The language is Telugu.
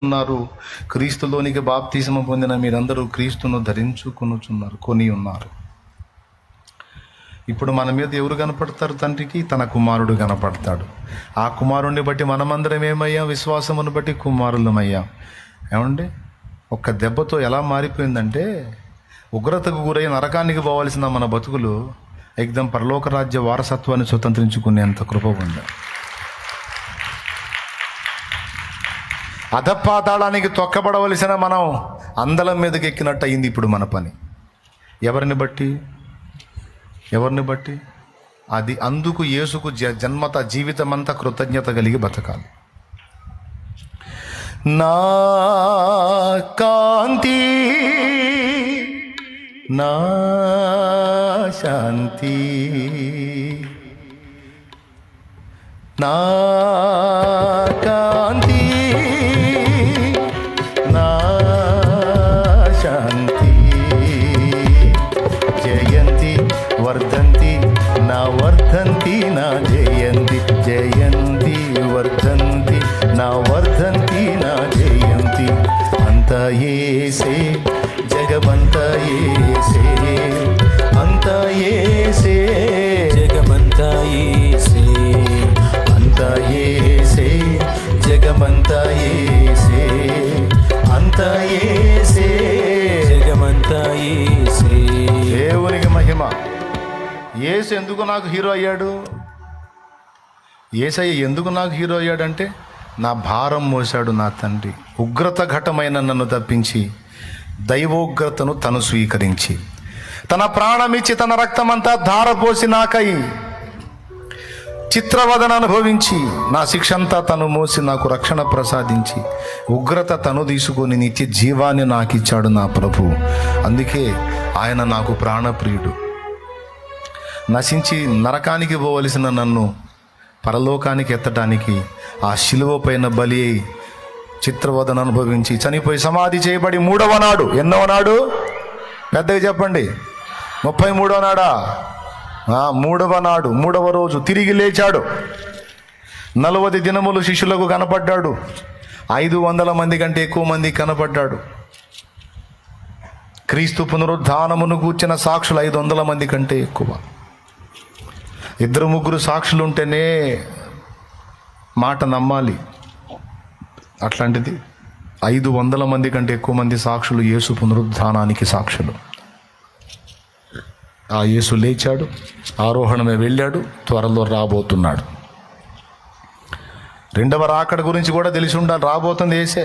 ఉన్నారు. క్రీస్తులోనికి బాప్తిస్మం పొందిన మీరందరూ క్రీస్తును ధరించుకొనుచున్నారు, కొని ఉన్నారు. ఇప్పుడు మన మీద ఎవరు కనపడతారు? తండ్రికి తన కుమారుడు కనపడతాడు. ఆ కుమారుణ్ణి బట్టి మనమందరం ఏమయ్యాం? విశ్వాసమును బట్టి కుమారులమయ్యాం. ఏమండి, ఒక్క దెబ్బతో ఎలా మారిపోయిందంటే, ఉగ్రతకు గురై నరకానికి పోవాల్సిన మన బతుకులు ఎగ్దం పరలోక రాజ్య వారసత్వాన్ని స్వతంత్రించుకునేంత కృప ఉంది. అధపాతాళానికి తొక్కబడవలసిన మనం అందలం మీదకి ఎక్కినట్టు అయింది ఇప్పుడు మన పని. ఎవరిని బట్టి? అది అందుకు యేసుకు జన్మత జీవితమంతా కృతజ్ఞత కలిగి బతకాలి. నా కాంతి, నా శాంతి, నా కాంతి, నా శాంతి, జయంతి వర్ధంతి నా వర్ధంతి, నా జయంతి జయంతి వర్ధంతి నా వర్ధంతి, నా జయంతి. అంత యేసే, జగమంత యేసే, అంత యేసే, జగమంత యేసే, అంత యేసే, జగమంత యేసే, అంత యేసే, జగమంత యేసే. దేవునికి మహిమ. యేసు ఎందుకు నాకు హీరో అయ్యాడు? యేసయ్య ఎందుకు నాకు హీరో అయ్యాడంటే, నా భారం మోశాడు నా తండ్రి. ఉగ్రత ఘటమైన నన్ను తప్పించి దైవోగ్రతను తను స్వీకరించి తన ప్రాణమిచ్చి తన రక్తమంతా ధారపోసి నాకై చిత్రవదన అనుభవించి నా శిక్ష అంతా తను మోసి నాకు రక్షణ ప్రసాదించి ఉగ్రత తను తీసుకొని నిత్య జీవాన్ని నాకు ఇచ్చాడు నా ప్రభు. అందుకే ఆయన నాకు ప్రాణప్రియుడు. నశించి నరకానికి పోవలసిన నన్ను పరలోకానికి ఎత్తడానికి ఆ శిలువ పైన బలి అయి చిత్రవదన అనుభవించి చనిపోయి సమాధి చేయబడి 3వ నాడు, ఎన్నవ నాడు? పెద్దగా చెప్పండి. 33వ నాడా? 3వ నాడు, 3వ రోజు తిరిగి లేచాడు. 40 దినములు శిష్యులకు కనపడ్డాడు. 500 మంది కంటే ఎక్కువ మంది కనపడ్డాడు. క్రీస్తు పునరుద్ధానమును గూర్చిన సాక్షులు 500 మంది కంటే ఎక్కువ. 2-3 సాక్షులు ఉంటేనే మాట నమ్మాలి. అట్లాంటిది 500 మంది కంటే ఎక్కువ మంది సాక్షులు, యేసు పునరుద్ధానానికి సాక్షులు. ఆ యేసు లేచాడు, ఆరోహణమే వెళ్ళాడు, త్వరలో రాబోతున్నాడు. 2వ రాకడ గురించి కూడా తెలిసి ఉండాలి. రాబోతుంది యేసే.